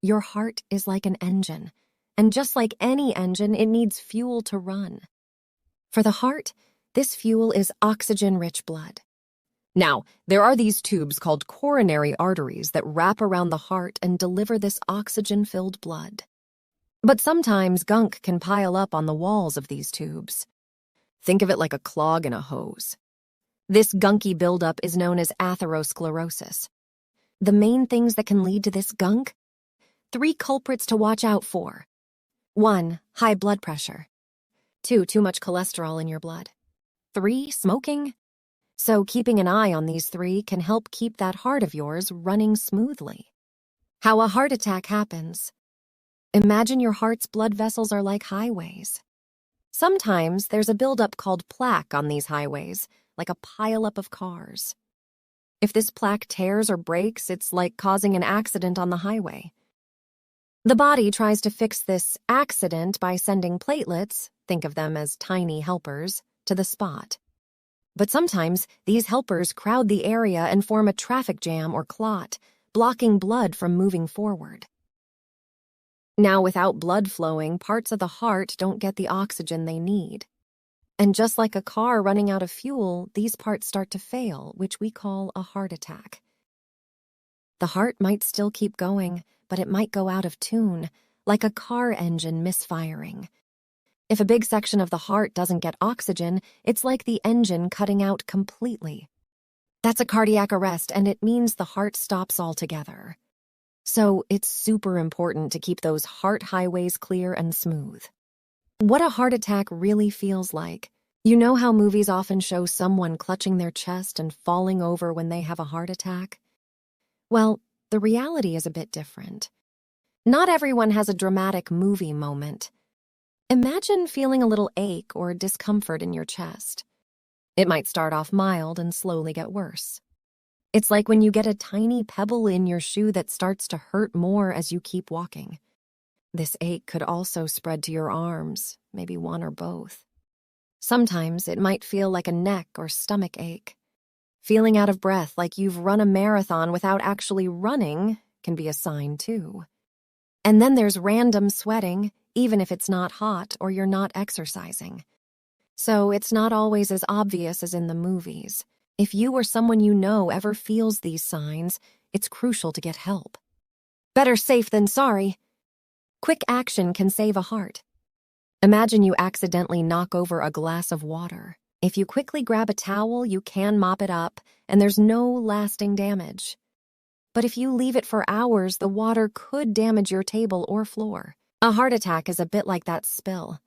Your heart is like an engine, and just like any engine, it needs fuel to run. For the heart, this fuel is oxygen-rich blood. Now, there are these tubes called coronary arteries that wrap around the heart and deliver this oxygen-filled blood. But sometimes gunk can pile up on the walls of these tubes. Think of it like a clog in a hose. This gunky buildup is known as atherosclerosis. The main things that can lead to this gunk? 3 culprits to watch out for. 1. High blood pressure. 2. Too much cholesterol in your blood. 3. Smoking. So keeping an eye on these 3 can help keep that heart of yours running smoothly. How a heart attack happens. Imagine your heart's blood vessels are like highways. Sometimes there's a buildup called plaque on these highways, like a pileup of cars. If this plaque tears or breaks, it's like causing an accident on the highway. The body tries to fix this accident by sending platelets, think of them as tiny helpers, to the spot. But sometimes these helpers crowd the area and form a traffic jam or clot, blocking blood from moving forward. Now, without blood flowing, parts of the heart don't get the oxygen they need. And just like a car running out of fuel, these parts start to fail, which we call a heart attack. The heart might still keep going, but it might go out of tune, like a car engine misfiring. If a big section of the heart doesn't get oxygen, it's like the engine cutting out completely. That's a cardiac arrest, and it means the heart stops altogether. So it's super important to keep those heart highways clear and smooth. What a heart attack really feels like. You know how movies often show someone clutching their chest and falling over when they have a heart attack? Well, the reality is a bit different. Not everyone has a dramatic movie moment. Imagine feeling a little ache or discomfort in your chest. It might start off mild and slowly get worse. It's like when you get a tiny pebble in your shoe that starts to hurt more as you keep walking. This ache could also spread to your arms, maybe one or both. Sometimes it might feel like a neck or stomach ache. Feeling out of breath like you've run a marathon without actually running can be a sign too. And then there's random sweating, even if it's not hot or you're not exercising. So it's not always as obvious as in the movies. If you or someone you know ever feels these signs, it's crucial to get help. Better safe than sorry. Quick action can save a heart. Imagine you accidentally knock over a glass of water. If you quickly grab a towel, you can mop it up, and there's no lasting damage. But if you leave it for hours, the water could damage your table or floor. A heart attack is a bit like that spill.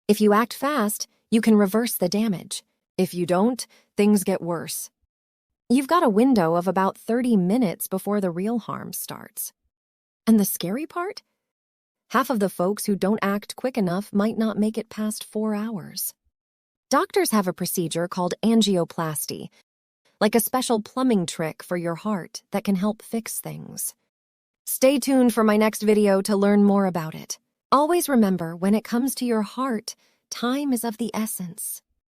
If you act fast, you can reverse the damage. If you don't, things get worse. You've got a window of about 30 minutes before the real harm starts. And the scary part? Half of the folks who don't act quick enough might not make it past 4 hours. Doctors have a procedure called angioplasty, like a special plumbing trick for your heart that can help fix things. Stay tuned for my next video to learn more about it. Always remember, when it comes to your heart, time is of the essence.